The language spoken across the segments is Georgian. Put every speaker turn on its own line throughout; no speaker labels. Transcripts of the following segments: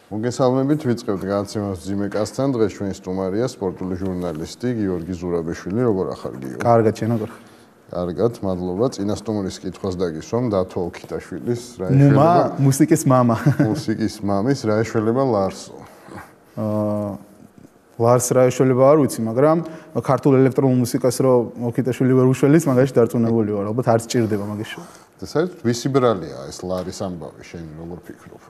მოგესალმებით, ვიწყებთ განაცემას ძიმეკასთან. დღეს ჩვენი სტუმარია სპორტული ჟურნალისტი გიორგი ზურაბიშვილი. როგორ ახარ გიორგი?
კარგად, შენ როგორ?
კარგად, მადლობა. წინა სტუმრის კითხვას დაგისვამ დათო ოქიტაშვილის რა
ეშველება? მუსიკის მამა.
მუსიკის მამის რა ეშველება ლარსო.
ლარს რა ეშველება არ ვიცი, მაგრამ ქართულ ელექტრონულ მუსიკას რო ოქიტაშვილი ვერ უშველის, მაგაში დარწმუნებული ვარ, ალბათ არ სჭირდება მაგის შოუ.
საერთოდ ვისი ბრალია ეს ლარის ამბავი, შენ როგორ ფიქრობ?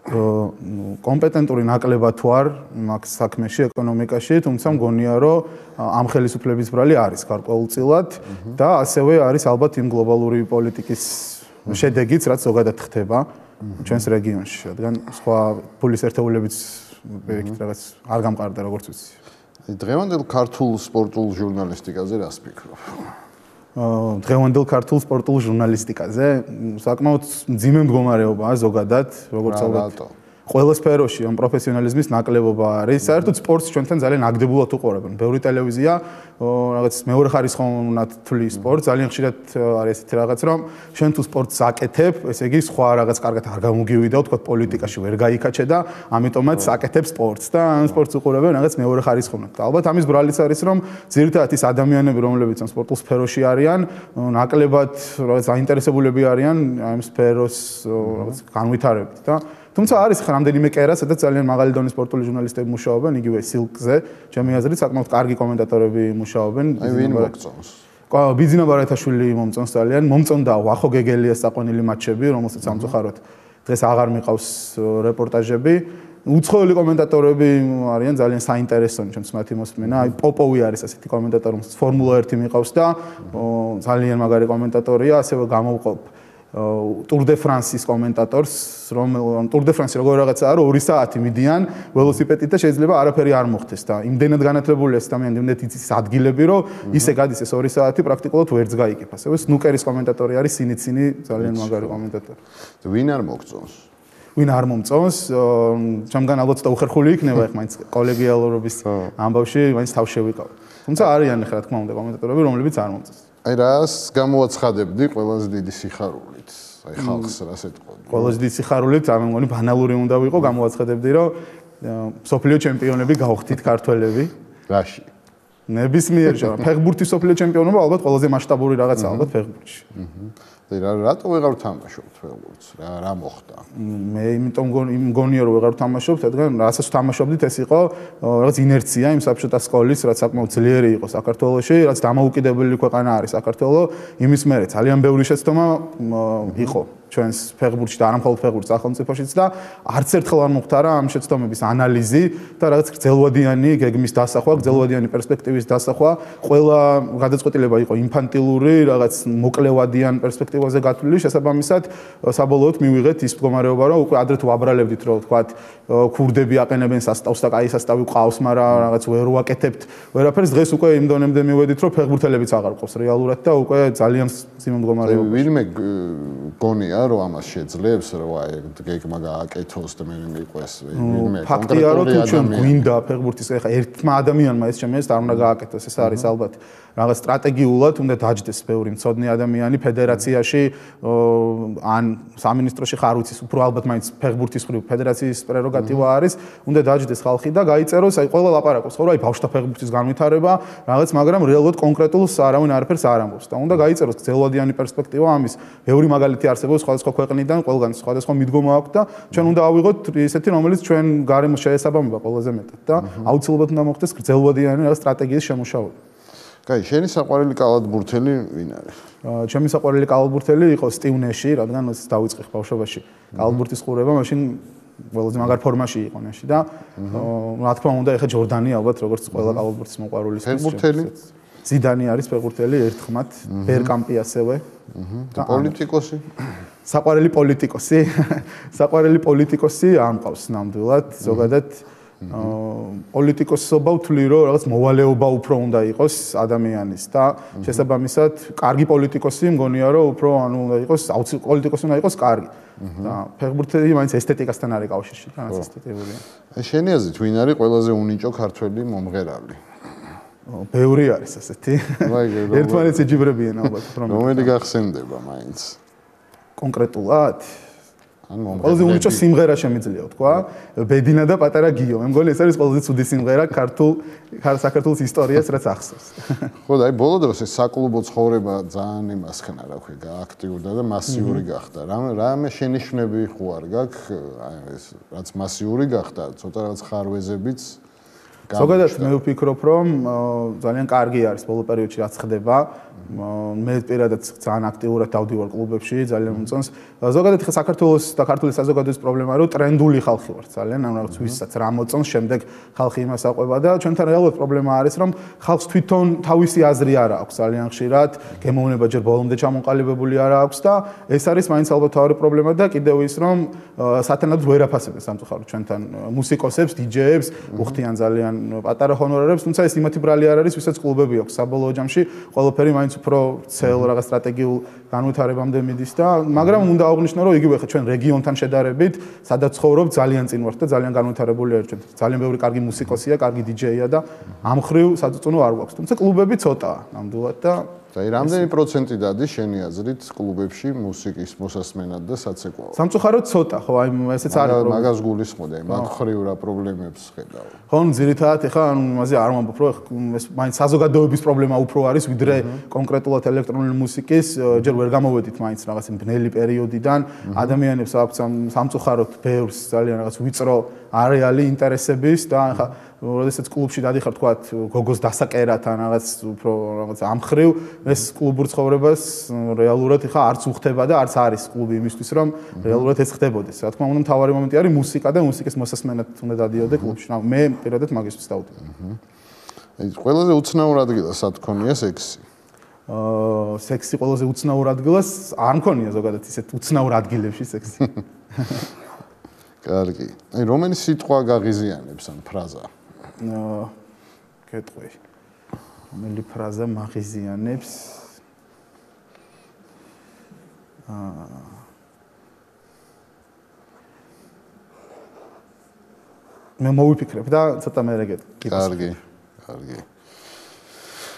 კომპეტენტური ნაკლებად თუ არ მაგ საქმეში, ეკონომიკაში, თუმცა მგონია, რომ ამ ხელისუფლების ბრალი არის გარკვეულწილად და ასევე არის ალბათ იმ გლობალური პოლიტიკის შედეგიც, რაც ზოგადად ხდება ჩვენს რეგიონში, რადგან სხვა ფულის ერთეულებიც ეგეთ რაღაც არ გამყარდა, როგორც ვიცი.
დღევანდელ ქართულ სპორტულ ჟურნალისტიკაზე რას ფიქრობ?
დღევანდელ ქართულ სპორტულ ჟურნალისტიკაზე საკმაოდ მძიმე მდგომარეობაა ზოგადად, როგორც ალბათ ყველა სფეროში ამ პროფესიონალიზმის ნაკლებობა არის. საერთოდ სპორტს ჩვენთან ძალიან აგდებულად უყურებენ. ბევრი ტელევიზია რაღაც მეორე ხარისხოვანად თვლის სპორტს, ძალიან ხშირად არის ესეთი რაღაც, რომ შენ თუ სპორტს აკეთებ, ესე იგი სხვა რაღაც კარგად არ გამოგივიდა, თქო პოლიტიკაში ვერ გაიქაჩე და ამიტომაც აკეთებ სპორტს და ამ სპორტს უყურებენ რაღაც მეორე ხარისხოვანად. ალბათ ამის ბრალიც არის, რომ ძირითადად ის ადამიანები, რომლებიც ამ სპორტულ სფეროში არიან, ნაკლებად რაღაც заინტერესებულები არიან ამ სფეროს რაღაც განვითარებით და თუმცა არის რამდენიმე კერა, სადაც ძალიან მაღალი დონის სპორტული ჟურნალისტები მუშაობენ, იგივე სილკზე, ჩემი აზრით, საკმაოდ კარგი კომენტატორები მუშაობენ.
აი ვინ მოგწონს?
ბიძინა ბარათაშვილი მომწონს ძალიან, მომწონდა ვახო გეგელიას საყვანილი მატჩები, რომელსაც სამწუხაროდ დღეს აღარ მიყავს რეპორტაჟები. უცხოელი კომენტატორები არიან ძალიან საინტერესონი, ჩემს მათი მოსმენა. აი პოპოვი არის ასეთი კომენტატორი, რომელსაც ფორმულა 1 მიყავს და ძალიან მაგარი კომენტატორია, ასევე გამოვყოფ Tour de France-ის კომენტატორს, რომ Tour de France როგორ რაღაცაა, რომ 2 საათი მიდიან ველოსიპედით და შეიძლება არაფერი არ მოხდეს და იმდენად განათლებული ეს ადამიანი, იმდენად იცის ადგილები, რომ ისე გადის ეს 2 საათი პრაქტიკულად ვერც გაიგებ. ასევე სნუკერის კომენტატორი არის სინიცინი, ძალიან მაგარი კომენტატორი.
ვინ არ მოგწონს?
ვინ არ მომწონს? ჩემგან ალბათ დაუხერხული იქნება, ეხლა მაინც კოლეგიალურობის ამბავში მაინც თავ შევიკავ. თუმცა არიან ახლა რა თქმა უნდა კომენტატორები, რომლებიც არ მომწონს.
აი რას გამოაცხადებდი ყველაზე დიდი სიხარულით? აი ხალხს რას ეთყობ?
ყველაზე დიდი სიხარულით, ამ მგონი ბანალური უნდა ვიყო, გამოაცხადებდი, რომ სოფლიო ჩემპიონები გავხდით ქართველები.
რაში?
ნებისმიერ ჯერ ფეხბურთის სოფლიო ჩემპიონობა ალბათ ყველაზე მასშტაბური რაღაცა ალბათ ფეხბურთში.
რატო ვეღარ თამაშობთ ფეხბურთს? რა მოხდა?
მე იმიტომ მგონია რომ ვეღარ თამაშობთ, რადგან რასაც თამაშობდით ეს იყო რაღაც ინერცია იმ საბჭოთა სკოლის, რაც საკმაოდ ძლიერი იყო საქართველოში, რაც დამოუკიდებელი ქვეყანა არის საქართველო, იმის მერე ძალიან ბევრი შეცდომა იყო ჩვენს ფეხბურთში და არა მხოლოდ ფეხბურთს სახელმწიფოშიც და არც ერთხელ არ მოხდარა ამ შეცდომების ანალიზი და რაღაც გრძელვადიანი გეგმის დასახვა, გრძელვადიანი პერსპექტივის დასახვა, ყველა გადაწყვეტილება იყო ინფანტილური, რაღაც მოკლევადიან პერსპექტივაზე გათვლილი, შესაბამისად საბოლოოდ მივიღეთ ის მდგომარეობა, რომ უკვე ადრე თუ აბრალებდით, რომ ვთქვათ, ქურდები აყენებენ სასტავს და კაი სასტავი ყავს, მაგრამ რაღაც ვერ ვაკეთებთ ვერაფერს, დღეს უკვე იმ დონემდე მივედით, რომ ფეხბურთელებიც აღარ ყავს რეალურად და უკვე ძალიან სიმო მდგომარეობა.
ვინმე გონია რომ ამას შეძლებს, რომ აი გეგმა გააკეთოს და მე მიყვეს ვინმე
ფაქტია, რომ თუ ჩვენ გვინდა ფეხბურთის ეხა ერთმა ადამიანმა ეს ჩემს არ უნდა გააკეთოს, ეს არის ალბათ რაღაც სტრატეგიულად უნდა დაჯდეს ბევრი მცოდნე ადამიანი ფედერაციაში ან სამინისტროში ხარ უცის, უფრო ალბათ მაინც ფეხბურთის მხრივ ფედერაციის პრეროგატივა არის, უნდა დაჯდეს ხალხი და გაიწეროს, აი ყველა ლაპარაკობს, ხო, აი ბავშვთა ფეხბურთის განვითარება, რაღაც, მაგრამ რეალურად კონკრეტულს არავინ არაფერს არ ამბობს და უნდა გაიწეროს გრძელვადიანი პერსპექტივა ამის. ბევრი მაგალითი არსებობს სხვადასხვა ქვეყნიდან, ყველგან სხვადასხვა მიდგომა აქვს და ჩვენ უნდა ავიღოთ ისეთი, რომელიც ჩვენ გარემოს შეესაბამება ყველაზე მეტად და აუცილებლად უნდა მოხდეს გრძელვადიანი რაღაც სტრატეგიის შემუშავება.
კაი, შენი საყვარელი კალათბურთელი ვინ არის?
ჩემი საყვარელი კალათბურთელი იყო სტივ ნეში, რადგან ის დავიწყე ბავშვობაში კალათბურთის ყურება, მაშინ ყველაზე მაგარ ფორმაში იყო ნეში და რა თქმა უნდა, ეხა ჯორდანი ალბათ როგორც ყველა კალათბურთის მოყვარულის
ფეხბურთელი.
ზიდანი არის ფეხბურთელი ერთხმად, ბერკამპი ასევე.
და პოლიტიკოსი?
საყვარელი პოლიტიკოსი? საყვარელი პოლიტიკოსი არ მყავს ნამდვილად, ზოგადად პოლიტიკოსობა ვთვლი, რომ რაღაც მოვალეობა უფრო უნდა იყოს ადამიანის და შესაბამისად, კარგი პოლიტიკოსი მგონია, რომ უფრო ანუ უნდა იყოს, პოლიტიკოსი უნდა იყოს კარგი. და ფეხბურთელი მაინც ესთეტიკასთან არის კავშირში, და რაც ესთეტიკურია.
შენი აზრით, ვინ არის ყველაზე უნიჭო ქართველი მომღერალი?
ბევრი არის ასეთი. ერთმანეთს ეჯიბრებიან ალბათ,
რომელი გახსენდება მაინც?
კონკრეტულად ყველაზე უნიშო სიმღერა შემიძლია თქვა, ბედინა და პატარა გიო. მე მგონი ეს არის ყველაზე ცუდი სიმღერა საქართველოს ისტორიას რაც ახსოვს.
ხო და აი ბოლო დროს ეს საკლუბო ცხოვრება ძალიან იმასხნა რა ქვია, გააქტიურდა და მასიური გახდა. რამე შენიშვნები ხო არ გაქვს, აი ეს რაც მასიური გახდა, ცოტა რაღაც ხარვეზებიც
ზოგადად მე ვფიქრობ, რომ ძალიან კარგი არის ბოლო პერიოდში რაც ხდება. მე პირადად ძალიან აქტიურად დავდივარ კლუბებში, ძალიან მომწონს. ზოგადად ხა საქართველოს და ქართული საზოგადოების პრობლემაა, რომ ტრენდული ხალხი ვართ ძალიან, ანუ რაღაც ვისაც რა მოწონს, შემდეგ ხალხი იმას აყვება და ჩვენთან რეალურად პრობლემა არის, რომ ხალხს თვითონ თავისი აზრი არ აქვს ძალიან ხშირად, გემოვნება ჯერ ბოლომდე ჩამოყალიბებული არ აქვს და ეს არის მაინც ალბათ თავი პრობლემა და კიდევ ის, რომ სათანადოდ ვერ აფასებენ სამწუხაროდ ჩვენთან მუსიკოსებს, დიჯეებს, უხდიან ძალიან პატარა ჰონორარებს, თუმცა ეს იმათი ბრალი არ არის, ვისაც კლუბები აქვს საბოლოო ჯამში, ყველაფერი მაინც უფრო ცელ რაღაც სტრატეგიულ განვითარებამდე მიდის და მაგრამ უნდა აღვნიშნო რომ იგივე ხა ჩვენ რეგიონთან შედარებით სადაც ცხოვრობ ძალიან წინ ვართ და ძალიან განვითარებული არის ჩვენ ძალიან ბევრი კარგი მუსიკოსია, კარგი დიჯეია და ამ ხრივ საწუწუნო არ გვაქვს თუმცა კლუბები ცოტაა ნამდვილად და
აი რამდენი პროცენტი დადის შენი აზრით კლუბებში მუსიკის მოსასმენად და საცეკვაოდ?
სამწუხაროდ ცოტა, ხო, აი ესეც არის პრობლემა.
მაგას გულისხმობ, მაგ ხრივ რა პრობლემებს ხედავ.
ხო, ძირითადად ეხლა ამაზე არ ვამბობ, რომ ეს მაინც საზოგადოების პრობლემა უფრო არის, ვიდრე კონკრეტულად ელექტრონული მუსიკის, ჯერ ვერ გამოვედით მაინც რაღაც ბნელი პერიოდიდან. ადამიანებს აქვს სამწუხაროდ ბევრს ძალიან რაღაც ვიწრო არეალი ინტერესების და ეხლა როდესაც კლუბში დადიხარ თქვა გოგოს დასაკერათ ან რაღაც უფრო რაღაც ამხრივ ეს კლუბურ ცხოვრებას რეალურად ეხა არც უხდება და არც არის კლუბი იმისთვის რომ რეალურად ეს ხდებოდეს. რა თქმა უნდა მთავარი მომენტი არის მუსიკა და მუსიკის მოსასმენად უნდა დადიოდე კლუბში. მე პირადად მაგისთვის დავდივარ.
აი ყველაზე უცნაურ ადგილას რა თქონია სექსი?
სექსი ყველაზე უცნაურ ადგილას არ მქონია ზოგადად ისეთ უცნაურ ადგილებში სექსი.
კარგი. აი რომელი სიტყვა გაღიზიანებს ან ფრაზა?
კეთყვი. რომელი ფრაზა მაღიზიანებს? მე მოვიფიქრებ და ცოტა მე რეგეთ.
კარგი. კარგი.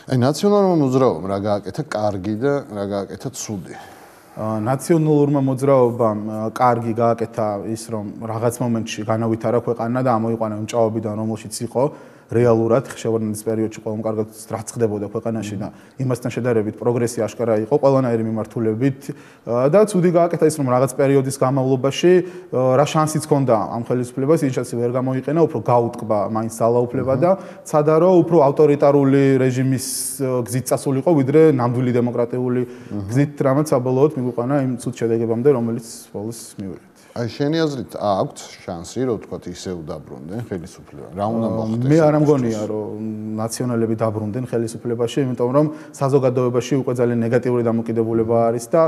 აი ნაციონალურმა მოძრაობამ რა გააკეთა კარგი და რა გააკეთა ცუდი?
ნაციონალურმა მოძრაობამ კარგი გააკეთა ის რომ რაღაც მომენტში განავითარა ქვეყანა და ამოიყვანა იმ ჭაობიდან რომელშიც იყო რეალურად შევარდნის პერიოდში ყველამ კარგად რაც ხდებოდა ქვეყანაში და იმასთან შედარებით პროგრესი აშკარა იყო ყველანაირი მიმართულებით და ცუდი გააკეთა ის რომ რაღაც პერიოდის განმავლობაში რა შანსიც ჰქონდა ამ ხელისუფლებას ის შანსი ვერ გამოიყენა უფრო გაუტკბა მაინც ძალაუფლება და ცადა რომ უფრო ავტორიტარული რეჟიმის გზით წასულიყო ვიდრე ნამდვილი დემოკრატიული გზით რამაც საბოლოოდ მიგვიყვანა იმ ცუდ შედეგებამდე რომელიც ბოლოს მივიღეთ
აი შენი აზრით აქვთ შანსი რომ თქვა ისევ დაბრუნდნენ ხელისუფლება რა უნდა მოხდეს
მე არ ამგონია რომ ნაციონალები დაბრუნდნენ ხელისუფლებაში იმიტომ რომ საზოგადოებაში უკვე ძალიან ნეგატიური დამოკიდებულება არის და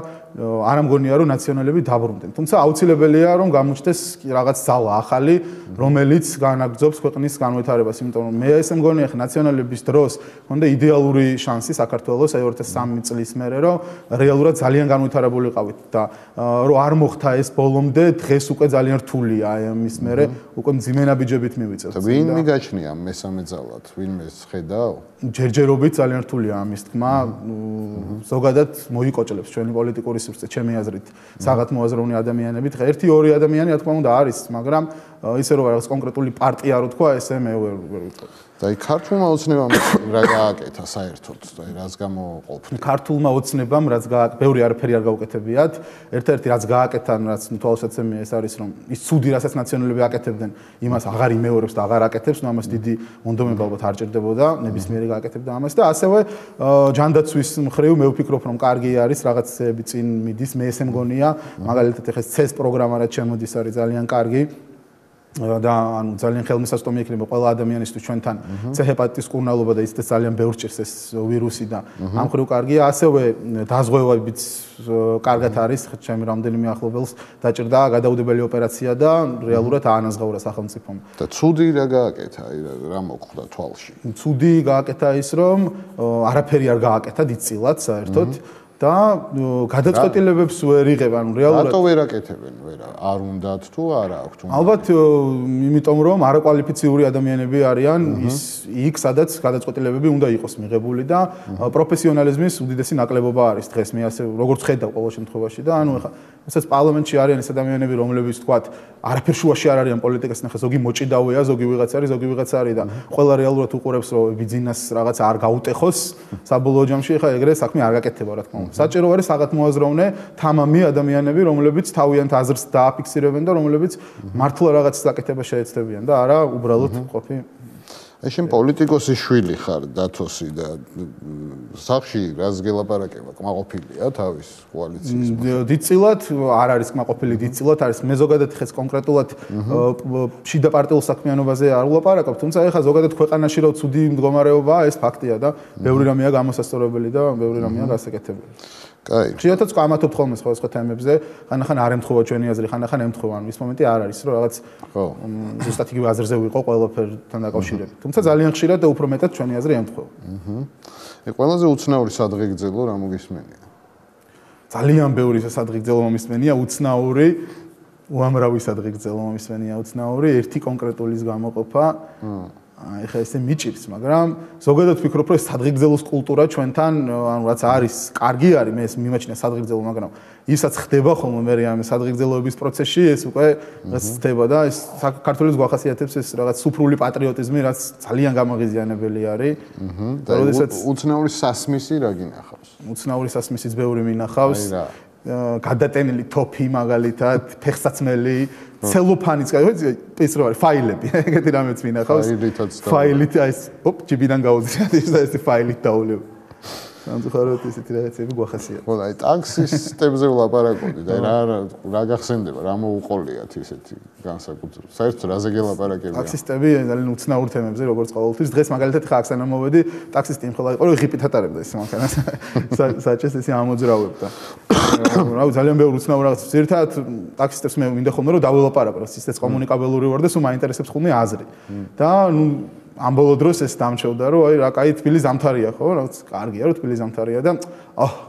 არ ამგონია რომ ნაციონალები დაბრუნდნენ თუმცა აუცილებელია რომ გამოჩნდეს რაღაც ძალა ახალი რომელიც განაგრძობს ქვეყნის განვითარებას იმიტომ რომ მე ესე მგონია ხა ნაციონალების დროს ჰქონდა იდეალური შანსი საქართველოს აი 2003 წლის მერე რომ რეალურად ძალიან განვითარებულიყავით და რომ არ მოხდა ეს ბოლომდე დღეს უკვე ძალიან რთულია აი ამის მერე უკვე მძიმე ნაბიჯებით მივიწევთ.
ვინ მიგაჩნია მესამე ძალად? ვინმე ხედავ?
ჯერჯერობით ძალიან რთულია ამის თქმა. ზოგადად მოიკოჭლებს ჩვენი პოლიტიკური სივრცე, ჩემი აზრით, საღათმოაზროვნე ადამიანებით. ხა 1-2 ადამიანი რა თქმა უნდა არის, მაგრამ ისე რომ რაღაც კონკრეტული პარტია რო თქვა, ესე მე ვერ ვიტყვი.
და აი ქართულმა ოცნებამ რა გააკეთა საერთოდ? აი რაც გამოყოფთ.
ქართულმა ოცნებამ რაც ბევრი არაფერი არ გაუკეთებიათ. ერთ-ერთი რაც გააკეთა, რაც თვალსაჩინოა ეს არის რომ ის ცუდი რასაც ნაციონალები აკეთებდნენ, იმას აღარ იმეორებს და აღარ აკეთებს, ნუ ამას დიდი მონდომება ალბათ არ ჭირდებოდა, ნებისმიერი გააკეთებდა ამას და ასევე ჯანდაცვის მხრივ მე ვფიქრობ რომ კარგი არის რაღაცები წინ მიდის, მე ესე მგონია, მაგალითად ეხა CES პროგრამა რაც შემოდის არის ძალიან კარგი. და ანუ ძალიან ხელმისაწვდომი იქნება ყველა ადამიანისთვის ჩვენთან C-ჰეპატიტის კურნალობა და ისეთ ძალიან ბევრ ჭირს ეს ვირუსი და ამ ხრივ კარგია ასევე დაზღვევებიც კარგად არის ჩემი რამდენიმე ახლობელს დაჭირდა გადაუდებელი ოპერაცია და რეალურად აანაზღაურა სახელმწიფომ
და ცუდი რა გააკეთა აი რა მოხდა თვალში
ცუდი გააკეთა ის რომ არაფერი არ გააკეთა დიდწილად საერთოდ და გადაწყვეტილებებს ვერ იღებ, ანუ რეალურად
რატო ვერ აკეთებენ, არ უნდათ თუ არა აქვთ?
ალბათ იმიტომ რომ არაკვალიფიციური ადამიანები არიან იქ სადაც გადაწყვეტილებები უნდა იყოს მიღებული და პროფესიონალიზმის უდიდესი ნაკლებობა არის დღეს მე ასე როგორც ხედავ ყოველ შემთხვევაში და ანუ ეხლა რასაც პარლამენტში არიან ეს ადამიანები რომლებიც თქვათ არაფერ შუაში არ არიან პოლიტიკასთან ხა ზოგი მოჭიდავეა ზოგი ვიღაც არის და ყველა რეალურად უყურებს რომ ბიზნესს რაღაც არ გაუტეხოს საბოლოო ჯამში ხა ეგრე საქმე არ გაკეთდება რა თქმა უნდა საჭირო არის საგათმოაზროვნე თამამი ადამიანები რომლებიც თავიანთ აზრს დააფიქსირებენ და რომლებიც მართლა რაღაც საკეთება შეეცდებიან და არა უბრალოდ ყოფი
აი შენ პოლიტიკოსის შვილი ხარ დათოსი და სახში რას გელაპარაკება კმაყოფილია თავის კოალიციის
დიდწილად არ არის კმაყოფილი დიდწილად არის მე ზოგადად ხეს კონკრეტულად შიდა პარტიულ საქმიანობაზე არ ვლაპარაკობ თუმცა ეხლა ზოგადად ქვეყანაში რო ცუდი მდგომარეობაა ეს ფაქტია და ბევრი რამეა გამოსასწორებელი და ბევრი რამეა გასაკეთებელი
კაი.
შეიძლება წამათობ ხოლმე სხვა თემებზე, ხანახან არ ემთხოვა ჩვენი აზრი, ხანახან ემთხოვა, ანუ ის მომენტი არ არის, რომ რაღაც ზუსტად იგივე აზრზე ვიყო ყველაფერთან დაკავშირებით. თუმცა ძალიან ხშირად და უფრო მეტად ჩვენი აზრი ემთხოვა.
ყველაზე უცნაური სადღეგრძელო რა მოგისმენია?
ძალიან ბევრი სადღეგრძელო მომისმენია, უცნაური, უამრავი სადღეგრძელო მომისმენია, უცნაური, ერთი კონკრეტულის გამოყოფა. აი ხა ესე მიჭირს, მაგრამ ზოგადად ვფიქრობ, რომ ეს სადღეგრძელოს კულტურა ჩვენთან, ანუ რაც არის, კარგი არის, მე ეს მიმაჩნია სადღეგრძელო, მაგრამ ისაც ხდება ხოლმე მე ამ სადღეგრძელოების პროცესში, ეს უკვე რაც ხდება და ეს საქართველოს გვახასიათებს ეს რაღაც სუფრული პატრიოტიზმი, რაც ძალიან გამაღიზიანებელი არის.
და უცნაური სასმისი რა გინახავს?
უცნაური სასმისიც ბევრი მინახავს. გადატენილი თოფი მაგალითად, ფეხსაცმელი ცელოფანიც, ეს რო არის ფაილები, ეგეთი რამეც მინახავს. ფაილით აი ეს, ჯიბიდან გაუძლიათ ის და ეს ფაილით დაულევ. სამწუხაროდ ესეთი რაღაცები გვახასიათებს.
ხო, აი ტაქსისტებზე ვლაპარაკობდი და რა გახსენდება, რა მოუყოლიათ ისეთი განსაკუთრებით. საერთოდ რაზე გელაპარაკებია?
ტაქსისტები ძალიან უცნაურ თემებზე, როგორც ყოველთვის. დღეს მაგალითად ხა აქ მოვედი, ტაქსისტი იმხელა იყო, რომ ღიპით ატარებდა ეს მანქანას. საჭეს ესე ამოძრავებდა. რა ძალიან ბევრი უცნაურ რაღაც. ზირთად ტაქსისტებს მე მინდა ხოლმე რომ დაველაპარაკო, ისეც კომუნიკაბელური ვარ და სულ მაინტერესებს ხოლმე აზრი. და ნუ ამ ბოლო დროს ეს დამჩევდა რომ აი რა კაი თბილი ზამთარია ხო რაღაც კარგია რომ თბილი ზამთარია და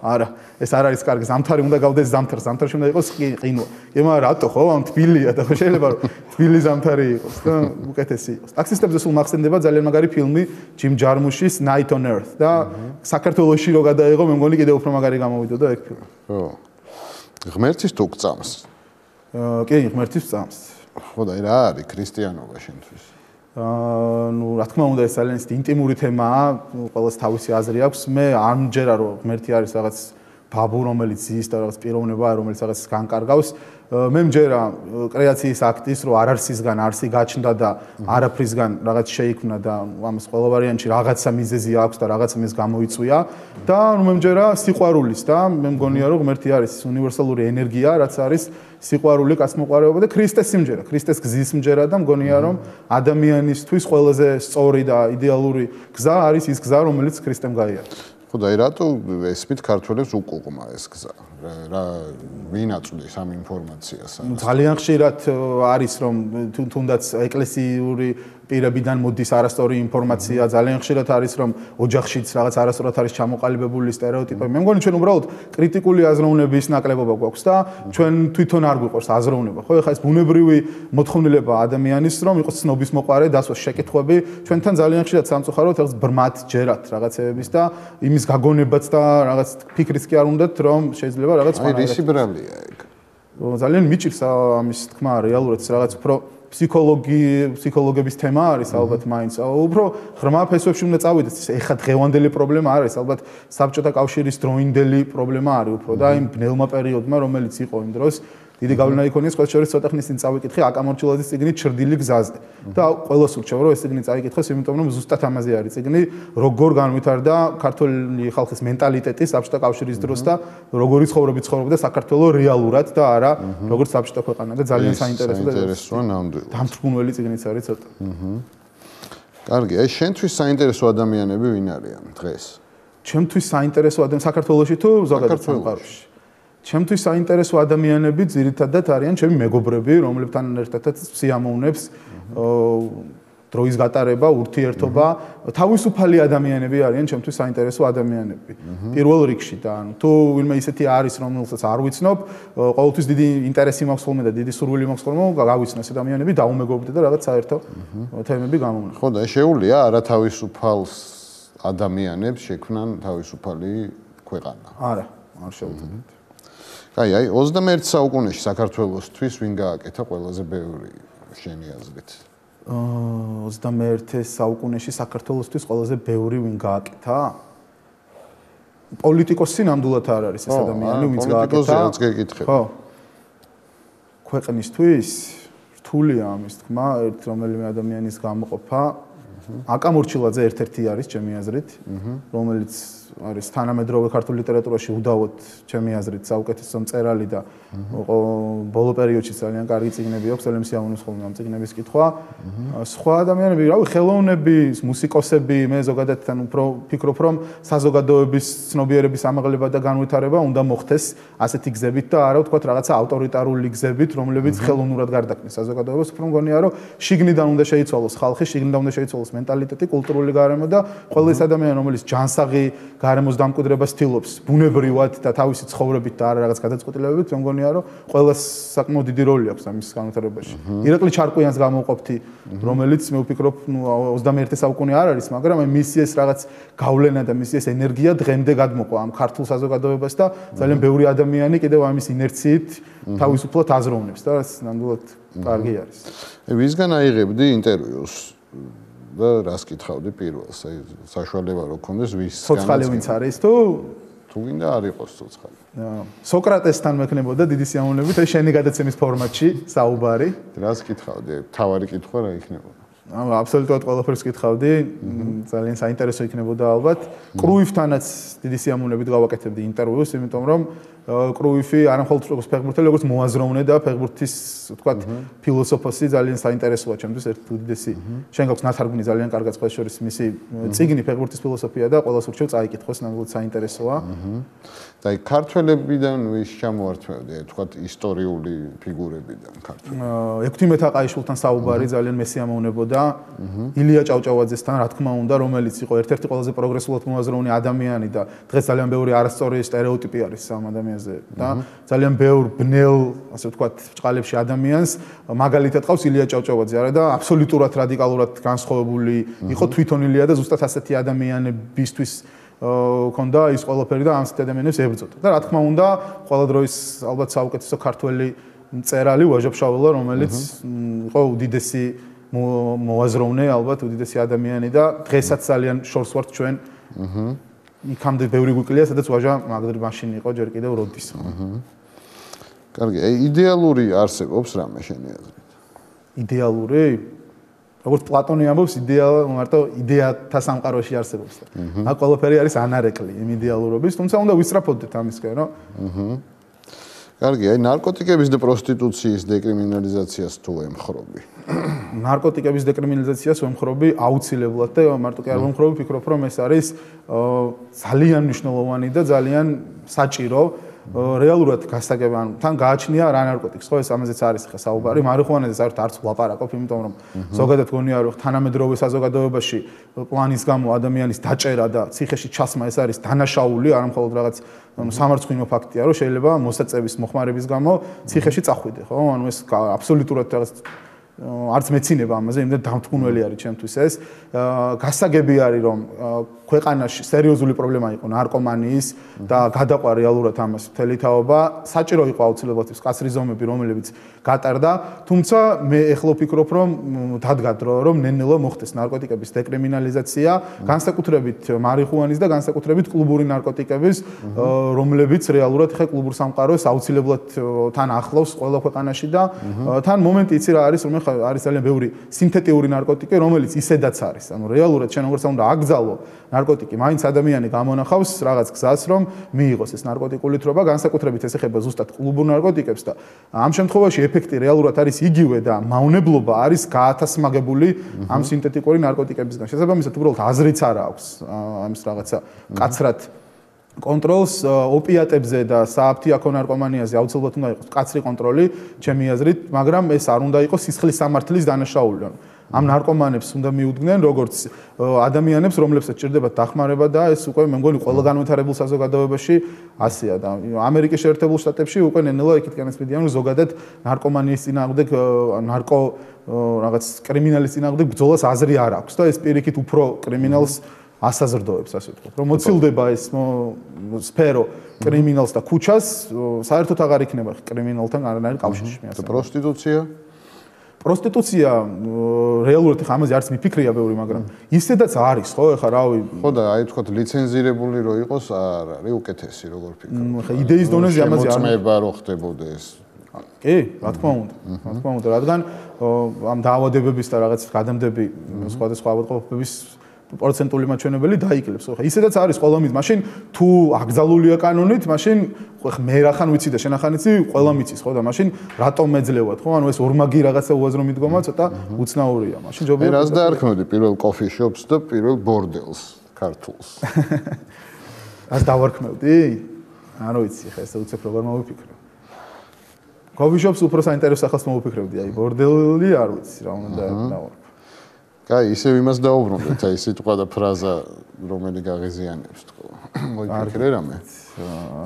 არა ეს არ არის კარგი ზამთარი უნდა გავდეს ზამთარში უნდა იყოს ყინვა ემა რატო ხო ამ თბილია და ხო შეიძლება რომ თბილი ზამთარი იყოს და უკეთესი იყოს ტაქსისტებზე სულ მახსენდება ძალიან მაგარი ფილმი ჯიმ ჯარმუშის Night on Earth და საქართველოში რო გადაიღო მე მგონი კიდევ უფრო მაგარი გამოვიდოდა ეგ ფილმი
ხო ღმერთის თუ გწამს
კი ღმერთის გწამს
ხო და რა არის ქრისტიანობა შენთვის
ну, რა თქმა უნდა, ეს ძალიან ინტიმური თემაა, ყველას თავისი აზრი აქვს. მე არ მჯერა რომ ღმერთი არის რაღაც ბაბუ, რომელიც ზის და რაღაც პიროვნებაა, რომელიც რაღაც განკარგავს. მე მჯერა კრეაციის აქტის, რომ არარსისგან არსი გაჩნდა და არაფრისგან რაღაც შეიქმნა და ამას ყველა ვარიანტში რაღაცა მიზეზი აქვს და რაღაცა მის გამოიწვია და მე მჯერა სიყვარულის და მე მგონია რომ ღმერთი არის უნივერსალური ენერგია, რაც არის სიყვარული, კაცმოყვარეობა და ქრისტეს სიმჯერა, ქრისტეს გზის მჯერა და მგონია რომ ადამიანისთვის ყველაზე სწორი და იდეალური გზა არის ის გზა, რომელიც ქრისტემ გაიარა.
ხო და რატო ესმით ქართველებს უკუღმა ეს გზა? რა ვინ აწვდის ამ ინფორმაციას?
ძალიან ხშირად არის რომ თუნდაც ეკლესიური პირებიდან მოდის არასწორი ინფორმაცია, ძალიან ხშირად არის რომ ოჯახშიც რაღაც არასწორად არის ჩამოყალიბებული სტერეოტიპები. მე მგონი ჩვენ უბრალოდ კრიტიკული აზროვნების ნაკლებობა გვაქვს და ჩვენ თვითონ არ გვიყვარს აზროვნება. ხო, ეხლა ეს ბუნებრივი მოთხოვნილება ადამიანის რომ იყოს ცნობის მოყარე, დასვას შეკითხვები, ჩვენთან ძალიან ხშირად სამწუხაროდ რაღაც ბრმად ჯერათ რაღაცეების და იმის გაგონებაც და რაღაც ფიქრიც კი არ უნდათ რომ შეიძლება რაღაც
აი რისი ბრალია ეგ?
ძალიან მიჭირს ამის თქმა რეალურად რაღაც უფრო ფსიქოლოგების თემა არის ალბათ მაინც. უფრო ღრმა ფესვებში უნდა წავიდეთ. ეხლა დღევანდელი პრობლემა არ არის, ალბათ საბჭოთა კავშირის დროინდელი პრობლემა არის უფრო და იმ ბნელმა პერიოდმა, რომელიც იყო იმ დროს, დიდი გავლენა იქონია სხვა შორის ცოტა ხნის წინ წავიკითხე აკამორჩილაძის წიგნი ჩრდილი გზაზე. და ყველას ურჩევა რომ ეს წიგნი წაიკითხოს, იმიტომ რომ ზუსტად ამაზე არის წიგნი, როგორ განვითარდა ქართული ხალხის მენტალიტეტი საბჭოთა კავშირის დროს და როგორი ცხოვრებით ცხოვრობდა საქართველოს რეალურად და არა როგორც საბჭოთა ქვეყანა და ძალიან საინტერესო და
ნამდვილად.
დამთრგუნველი წიგნიც არის ცოტა.
კარგი, აი შენთვის საინტერესო ადამიანები ვინ არიან დღეს?
ჩემთვის საინტერესო ადამიანები საქართველოში თუ ზოგადად სამყაროში? ჩემთვის საინტერესო ადამიანები ძირითადად არიან ჩემი მეგობრები, რომლებთან ერთადაც სიამოვნებს დროის გატარება, ურთიერთობა, თავისუფალი ადამიანები არიან ჩემთვის საინტერესო ადამიანები. პირველ რიგში და ანუ თუ ვინმე ისეთი არის, რომელსაც არ ვიცნობ, ყოველთვის დიდი ინტერესი მაქვს ხოლმე და დიდი სურვილი მაქვს ხოლმე, გავიცნო ეს ადამიანები, დაუმეგობრდე და რაღაც საერთო თემები გამოვნე.
ხო და შეუულია არავისუფალს ადამიანებს შექმნან თავისუფალი ქვეყანა.
არა, არ შეუძლია.
აი 21 საუკუნეში საქართველოსთვის ვინ გააკეთა ყველაზე ბევრი შენი აზრით?
21 საუკუნეში საქართველოსთვის ყველაზე ბევრი ვინ გააკეთა? პოლიტიკოსი ნამდვილად არ არის ეს ადამიანი, ვინც გააკეთა.
პოლიტიკოსს გეკითხები.
ხო. ქვეყნისთვის რთულია ამის თქმა, რომელიმე ადამიანის გამოყოფა. აკამურჩილაძე ერთ-ერთი არის ჩემი აზრით, რომელიც არის თანამედროვე ქართულ ლიტერატურაში უდავოდ ჩემი აზრით საუკეთესო მწერალი და ბოლო პერიოდში ძალიან კარგი წიგნები აქვს, ძალიან სიამოვნებს ხოლმე ამ წიგნების კითხვა. სხვა ადამიანები, რავი, ხელოვნები, მუსიკოსები, მე ზოგადად თან უფრო ფიქრობ, რომ საზოგადოების ცნობიერების ამაღლება და განვითარება უნდა მოხდეს ასეთი გზებით და არა ვთქვათ რაღაცა ავტორიტარული გზებით, რომლებიც ხელოვნურად გარდაქმნის საზოგადოებას, უფრო მგონია, რომ შიგნიდან უნდა შეიცვალოს ხალხი, შიგნიდან უნდა შეიცვალოს მენტალიტეტი, კულტურული გარემო და ყველა ის ადამიანი, რომელიც ჯანსაღი გარემოს დამკვიდრებას ცდილობს, ბუნებრივად და თავისი ცხოვრებით და არა რაღაც გადაწყვეტილებებით, მე მგონია, რომ ყველას საკმაოდ დიდი როლი აქვს ამის განვითარებაში. ირაკლი ჩარკვიანს გამოვყოფთი, რომელიც მე ვფიქრობ, 21 საუკუნე არ არის, მაგრამ მისი ეს რაღაც გავლენა და მისი ეს ენერგია დღემდე გადმოყვა ამ ქართულ საზოგადოებას და ძალიან ბევრი ადამიანი კიდევ ამის ინერციით თავისუფლად აზროვნებს და ეს ნამდვილად კარგი არის.
ვისგან აიღებდი ინტერვიუს? და რას კითხავდი პირველს, აი საშუალება რო გქონდეს ვისგან?
ცოცხალი ვინც არის თუ
გინდა არ იყოს ცოცხალი.
სოკრატესთან მექნებოდა დიდი სიამოვნებით, აი შენი გადაცემის ფორმატში საუბარი.
რას კითხავდი? თავარი კითხვა რა იქნებოდა?
აბსოლუტურად ყველაფერს კითხავდი, ძალიან საინტერესო იქნებოდა ალბათ. კრუიფთანაც დიდი სიამოვნებით გავაკეთებდი ინტერვიუს, იმიტომ რომ კრუიფი არა მხოლოდ როგორც ფეხბურთელი, როგორც მოაზროვნე და ფეხბურთის, ვთქვათ, ფილოსოფოსი ძალიან საინტერესოა ჩემთვის ერთ უდიდესი. შენ გაქვს ნათარგმნი ძალიან კარგად სხვა შორის მისი წიგნი ფეხბურთის ფილოსოფია და ყველას ურჩევ წაიკითხოს, ნამდვილად საინტერესოა.
და აი ქართველებიდან ვის ჩამოართმევდი, აი ვთქვათ ისტორიული ფიგურებიდან ქართველ.
16 აყაიშვილთან საუბარი ძალიან მესიამოვნებოდა. ილია ჭავჭავაძესთან, რა თქმა უნდა, რომელიც იყო ერთ-ერთი ყველაზე პროგრესულად მოაზროვნე ადამიანი და დღეს ძალიან ბევრი არასწორი სტერეოტიპი არის ამ ადამიანზე და ძალიან ბევრ ბნელ, ასე ვთქვათ, ბრჭყალებში ადამიანს მაგალითად ყავს ილია ჭავჭავაძე, არა და აბსოლუტურად რადიკალურად განსხვავებული იყო თვითონ ილია და ზუსტად ასეთი ადამიანებისთვის ქონდა ის ყველაფერი და ამ ადამიანებს ებრძოდა. და რა თქმა უნდა, ყველა დროის ალბათ საუკეთესო ქართველი მწერალი ვაჟა-ფშაველა, რომელიც იყო უდიდესი მოაზროვნე, ალბათ უდიდესი ადამიანი და დღესაც ძალიან შორს ვართ ჩვენ. იქამდე ბევრი გვიკლია, სადაც ვაჟა მაგდრი მაშინ იყო, ჯერ კიდევ როდის.
კარგი, აი იდეალური არსებობს რამე შენი აზრით?
იდეალური? როგორც პლატონი ამბობს, მარტო იდეათა სამყაროში არსებობს. აქ ყველაფერი არის ანარეკლი იმ იდეალურობის, თუმცა უნდა ვისწრაფოდეთ ამისკენ, რომ
კარგი, აი ნარკოტიკების და პროსტიტუციის დეკრიმინალიზაციას თუ ემხრობი?
ნარკოტიკების დეკრიმინალიზაციას ვემხრობი აუცილებლად და მარტო კი არ ვემხრობი, ვფიქრობ, რომ ეს არის ძალიან მნიშვნელოვანი და ძალიან საჭირო რეალურად გასაგები, ანუ თან გააჩნია რა ნარკოტიკს, ხო, ეს ამაზეც არის ხა საუბარი, მარიხუანაზე საერთოდ არც ვლაპარაკობ, იმიტომ რომ ზოგადად გონია, რომ თანამედროვე საზოგადოებაში პლანის გამო ადამიანის დაჭერა და ციხეში ჩასმა ეს არის დანაშაული, არა მხოლოდ რაღაც სამარცხვინო ფაქტია, რომ შეიძლება მოსაწევის მოხმარების გამო ციხეში წახვიდე, ხო? ანუ ეს აბსოლუტურად რაღაც არც მეცინება ამაზე, იმდენ დამთქმული არის ჩემთვის ეს. გასაგები არის, რომ ქვეყანაში სერიოზული პრობლემა იყო ნარკომანიის და გადაყვა რეალურად ამას მთელი თაობა. საჭირო იყო აუცილებლად ის კაცრი ზომები, რომლებიც გატარდა, თუმცა მე ეხლა ვფიქრობ, რომ დადგა დრო, რომ ნელ-ნელა მოხდეს ნარკოტიკების დეკრიმინალიზაცია, განსაკუთრებით მარიხუანის და განსაკუთრებით კლუბური ნარკოტიკების, რომლებიც რეალურად ხე კლუბურ სამყაროს აუცილებლად თან ახლავს ყველა ქვეყანაში და თან მომენტი იცი რა არის, რომ არის ძალიან ბევრი სინთეტიური ნარკოტიკი, რომელიც ისედაც არის. ანუ რეალურად შენ როგორც უნდა აკრძალო ნარკოტიკი, მაინც ადამიანი გამონახავს რაღაც გზას, რომ მიიღოს ეს ნარკოტიკული თრობა, განსაკუთრებით ეს ეხება ზუსტად კლუბურ ნარკოტიკებს და ამ შემთხვევაში ეფექტი რეალურად არის იგივე და მავნებლობა არის გაათასმაგებული ამ სინთეტიკური ნარკოტიკებისგან. შესაბამისად, უბრალოდ აზრიც არა აქვს ამის რაღაცა კაცრად კონტროლს ოპიატებზე და სააფთიაქო ნარკომანიაზე აუცილებლად უნდა იყოს კაცრი კონტროლი, ჩემი აზრით, მაგრამ ეს არ უნდა იყოს სისხლის სამართლის დანაშაული. ამ ნარკომანებს უნდა მიუდგნენ როგორც ადამიანებს, რომლებსაც ჭირდებათ დახმარება და ეს უკვე მე მგონი ყველა განვითარებულ საზოგადოებაში ასეა და ამერიკის შეერთებულ შტატებში უკვე ნელ-ნელა იქითკენაც მიდიან ზოგადად ნარკომანიის წინააღმდეგ რაღაც კრიმინალის წინააღმდეგ ბრძოლას აზრი არ აქვს და ეს პირიქით უფრო კრიმინალს ასაზრდოებს, ასე ვთქვათ, რომ მოცილდება ეს სფერო კრიმინალს და ქუჩას, საერთოდ აღარ იქნება კრიმინალთან არანაირი კავშირი. პროსტიტუცია რეალურად ხა ამაზე არც მიფიქრია ბევრი, მაგრამ ისედაც არის, ხო, ეხლა რავი.
ხო და აი ვთქვათ ლიცენზირებული რო იყოს, არ არის უკეთესი როგორ ფიქრობ.
ხა იდეის დონეზე ამაზე არ
მოწმება რო ხდებოდეს.
კი, რა თქმა უნდა, რადგან ამ დაავადებების და რაღაც გადამდები სხვადასხვა ავადმყოფობის პროცენტული მაჩვენებელი დაიკლებს. ხო, ისედაც არის ყველა მის, მაშინ თუ აკრძალულია კანონით, მაშინ ხო მე რახან ვიცი და შენ ახან იცი, ყველა მიცის, ხო და მაშინ რატომ მეძლევათ, ხო? ანუ ეს ორმაგი რაღაცა უაზრო მიდგომა ცოტა უცნაურია. მაშინ ჯობია.
მე რას დაარქმევდი პირველ coffee shops და პირველ ბორდელს, ქართულს.
რას დავარქმევდი? არ ვიცი, ხა ესე უცებ როგორ მოვიფიქრე. coffee shops უფრო საინტერესო ახალს მოვიფიქრებდი, აი ბორდელი არ ვიცი რა უნდა დავარქმევ.
კაი, ისევ იმას დაუბრუნდეთ, აი სიტყვა და ფრაზა რომელი გაღიზიანებს თქო. მოიფიქრე რამე?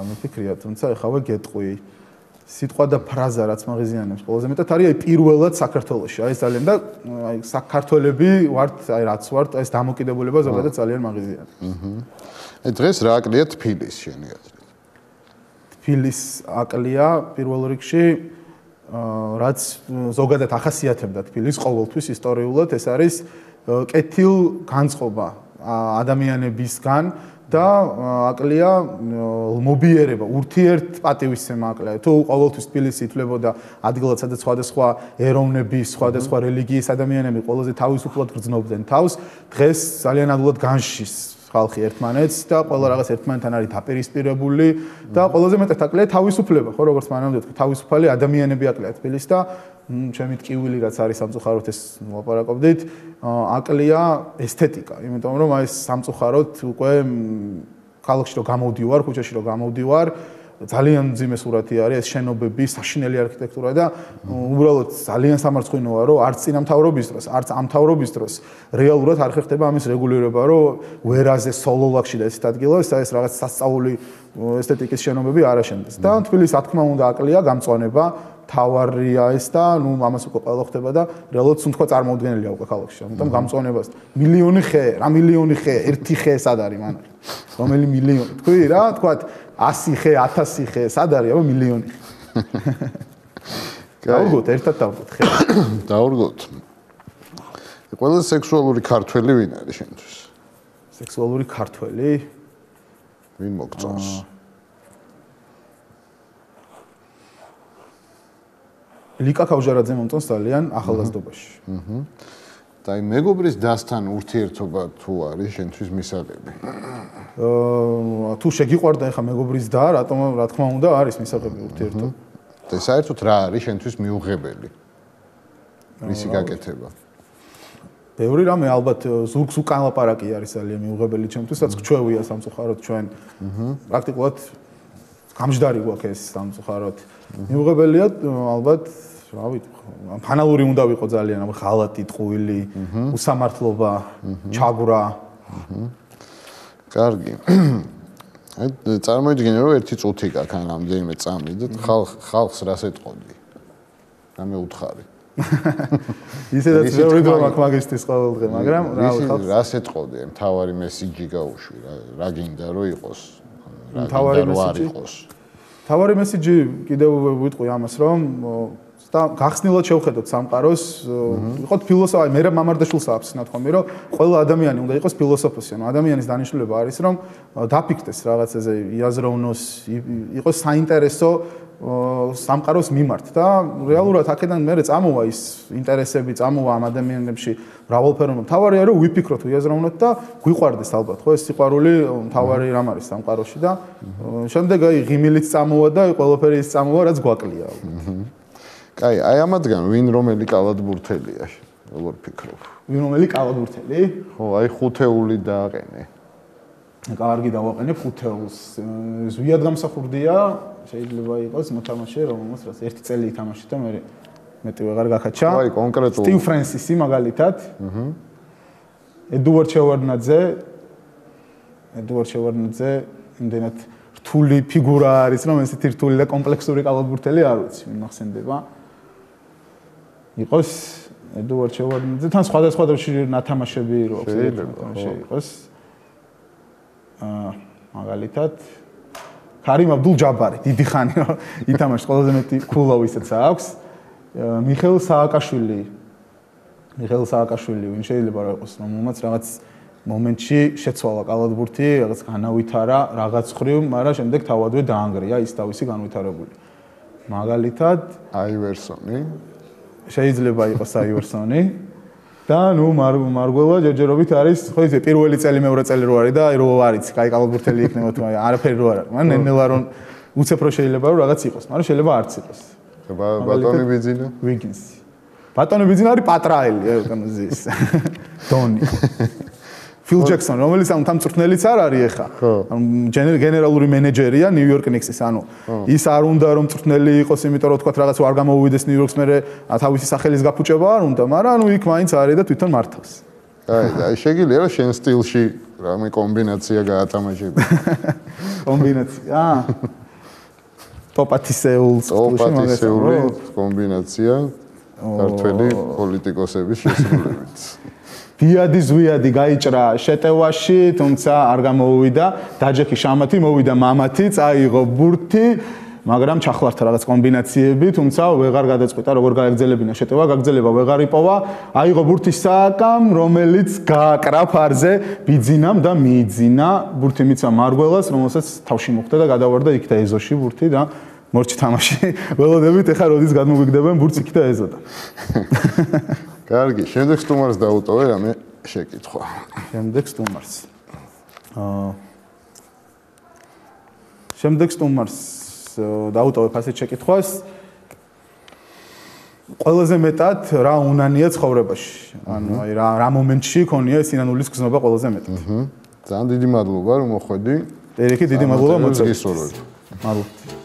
მიფიქრია, თუმცა ეხლა გეტყვი. სიტყვა და ფრაზა რაც მაღიზიანებს, ყველაზე მეტად არის აი პირველად საქართველოში. აი ეს ძალიან და აი საქართველები ვართ, აი რაც ვართ, ეს დამოკიდებულება ზოგადად ძალიან მაღიზიანებს.
აი დღეს რა აკლია თბილის შენი აზრით?
თბილის აკლია პირველ რიგში რაც ზოგადად ახასიათებდა თბილის ყოველთვის ისტორიულად ეს არის კეთილგანწყობა ადამიანებისგან და აკლია მობიერება, ურთიერთპატივისცემა აკლია. თუ ყოველთვის თბილისი ითვლებოდა ადგილად, სადაც სხვადასხვა ეროვნების, სხვადასხვა რელიგიის ადამიანები ყველაზე თავისუფლად გრძნობდნენ თავს, დღეს ძალიან ადვილად განშის ხალხი ერთმანეთს და ყველა რაღაც ერთმანეთთან არის დაპირისპირებული და ყველაზე მეტად აკლია თავისუფლება, ხო, როგორც მანამდე ვთქვი, თავისუფალი ადამიანები აკლია თბილისს და ჩემი ტკივილი რაც არის სამწუხაროდ ეს ვლაპარაკობდით, აკლია ესთეტიკა, იმიტომ რომ აი ეს სამწუხაროდ უკვე ქალაქში რო გამოვდივარ, ქუჩაში რო გამოვდივარ, ძალიან მძიმე სურათი არის ეს შენობები, საშინელი არქიტექტურა და უბრალოდ ძალიან სამარცხვინოა, რომ არც წინამთავრობის დროს, არც ამ თავრობის დროს რეალურად არ ხერხდება ამის რეგულირება, რომ ვერაზე, სოლოლაკში და ესეთ ადგილას ეს რაღაც სასწაული ესთეტიკის შენობები არ აშენდეს. და თბილისს რა თქმა უნდა აკლია გამწვანება, თავარია ეს და ნუ ამას უკვე ყველა ხდება და რეალურად სუნთქვა წარმოუდგენელია უკვე ქალაქში. ამიტომ გამწვანებას მილიონი ხე, რა მილიონი ხე, ერთი ხე სად არის მან? რომელი მილიონი? თქვი რა, თქვათ 100 ხე, 1000 ხე, სად არის? აბა მილიონი ხე. დაურგოთ, ერთად დაურგოთ ხე.
დაურგოთ. ყველა სექსუალური ქართველი ვინ არის შენთვის?
სექსუალური ქართველი?
ვინ მოგწონს?
ლიკა ქავჟარაძე მომწონს ძალიან ახალგაზრდობაში.
და აი მეგობრის დასთან ურთიერთობა თუ არის შენთვის მისაღები?
თუ შეგიყვარდა ეხა მეგობრის და რატომ რა თქმა უნდა არის მისაღები ურთიერთობა.
და საერთოდ რა არის შენთვის მიუღებელი? რისი გაკეთება?
ბევრი რამე ალბათ ზურგს უკან ლაპარაკი არის ძალიან მიუღებელი ჩემთვის, რაც ჩვევია სამწუხაროდ ჩვენ. პრაქტიკულად გამჯდარი გვაქვს ეს სამწუხაროდ. მიუღებელია ალბათ, რა ვიცი, ფანალური უნდა ვიყო ძალიან, ღალატი, ტყუილი, უსამართლობა, ჩაგვრა.
კარგი. აი წარმოიდგინე რომ ერთი წუთი გაქვს ან რამდენიმე წამი და ხალხს რას ეტყოდი? რა მეუთხარი?
ისედაც ბევრი დრო მაქვს მაგისტრის ყოველ დღე, მაგრამ რა
ხალხს რას ეტყოდი? მთავარი მესიჯი გაუშვი, რა გინდა რომ იყოს?
მთავარი მესიჯი? თავარი მესიჯი კიდევ ვიტყვი ამას რომ და გახსნილად შევხედოთ სამყაროს იყოთ ფილოსოფი მე მამარდაშვილს აფსნათ ხომ რომ ყველა ადამიანი უნდა იყოს ფილოსოფოსი ანუ ადამიანის დანიშნულება არის რომ დაფიქრდეს რაღაცაზე იაზროვნოს იყოს საინტერესო სამყაროს მიმართ და რეალურად აქედან მე წამოვა ის ინტერესები წამოვა ამ ადამიანებში მრავალფეროვნება თავარია რომ ვიფიქროთ უიაზროვნოთ და გვიყვარდეს ალბათ ხო ეს სიყვარული თავარი რამ არის სამყაროში და შემდეგ აი ღიმილიც წამოვა და ყველაფერი ის წამოვა რაც გვაკლია
კაი აი ამადგან ვინ რომელი კალათბურთელია როგორ ფიქრობ
ვინ რომელი კალათბურთელი
ხო აი ხუთეული დააყენე
კარგი დავაყენე ხუთეულს ზვიად გამსახურდია შეიძლება იყოს მოთამაშე რომელსაც ერთი წელი ითამაშე და მე მეტი ვეღარ გახაჩა.
აი, კონკრეტულად.
სტივ ფრენსისი მაგალითად. ედუარდ შევარდნაძე იმდენად რთული ფიგურა არის, რომ ესეთი რთული და კომპლექსური კალათბურთელი არ ვიცი, ვინ მახსენდება. იყოს ედუარდ შევარდნაძე, თან სხვადასხვა დროში ნათამაშები რო იყოს. მაგალითად ქარიმ აბდულ-ჯაბარი, დიდი ხანი რომ ითამაშს, ყველაზე მეტი ქულა ვისაც აქვს. მიხეილ სააკაშვილი, ვინ შეიძლება რა იყოს, რომელმაც რაღაც მომენტში შეცვალა კალათბურთი, რაღაც განავითარა რაღაც ხრივ, მაგრამ შემდეგ თავადვე დაანგრია ის თავისი განვითარებული. მაგალითად,
აივერსონი.
შეიძლება იყოს აივერსონი. და ნუ მარგველა ჯერჯერობით არის, ხო იცი, პირველი წელი, მეორე წელი რო არის და რო არიც, კაი კალათბურთელი იქნება თუ არაფერი რო არ არის. მაგრამ ნენელა რომ უცებრო შეიძლება რომ რაღაც იყოს, მაგრამ შეიძლება არც იყოს.
ბატონი ბიძინა?
ვიგინსი. ბატონი ბიძინა არის პატრაელი, ევტანაზიის. დონი. ფილ ჯექსონი, რომელიც ამ მწვრთნელიც არ არის ეხა. გენერალური მენეჯერია ნიუ-იორკ ნიქსის, ანუ ის არ უნდა რომ მწვრთნელი იყოს, იმიტომ რომ თქვა რაღაც არ გამოვიდეს ნიუ-იორკს, მერე თავისი სახელის გაფუჭება არ უნდა, მაგრამ ანუ იქ მაინც არის და თვითონ მართავს.
აი, შეგიძლია რა შენ სტილში რამე კომბინაცია გაათამაშები.
კომბინაცია? ტოპათისეულს
ტოპათისეული კომბინაცია ქართველი პოლიტიკოსების შესრულებით.
დიადი ზვიადი გაიჭრა შეტევაში, თუმცა არ გამოუვიდა. დაჯექი შამათი მოვიდა მამათი, წაიღო ბურთი, მაგრამ ჩახლართა რაღაც კომბინაციები, თუმცა ვეღარ გადაწყვიტა როგორ გაეგრძელებინა შეტევა, გაგრძელება ვეღარ იპოვა. აიღო ბურთი სააკამ, რომელიც გააკრა ფარზე ბიძინამ და მიიძინა. ბურთი მიცა მარგველას, რომელსაც თავში მოხვდა და გადავარდა იქ და ეზოში ბურთი და მორჩი თამაში. ველოდებით ეხა როდის გადმოგვიგდებენ ბურთს იქ და ეზოდა.
კარგი, შემდეგ სტუმარს დაუტოვე რამე შეკითხვა.
შემდეგ სტუმარს დაუტოვებ ასეთ შეკითხვას. ყველაზე მეტად რა უნანია ცხოვრებაში? ანუ აი რა მომენტში ქონია სინანულის გზნობა ყველაზე მეტად?
ძალიან დიდი მადლობა რომ მოხვედი.
ერიკი დიდი მადლობა მოწესრიგეთ.
მადლობა.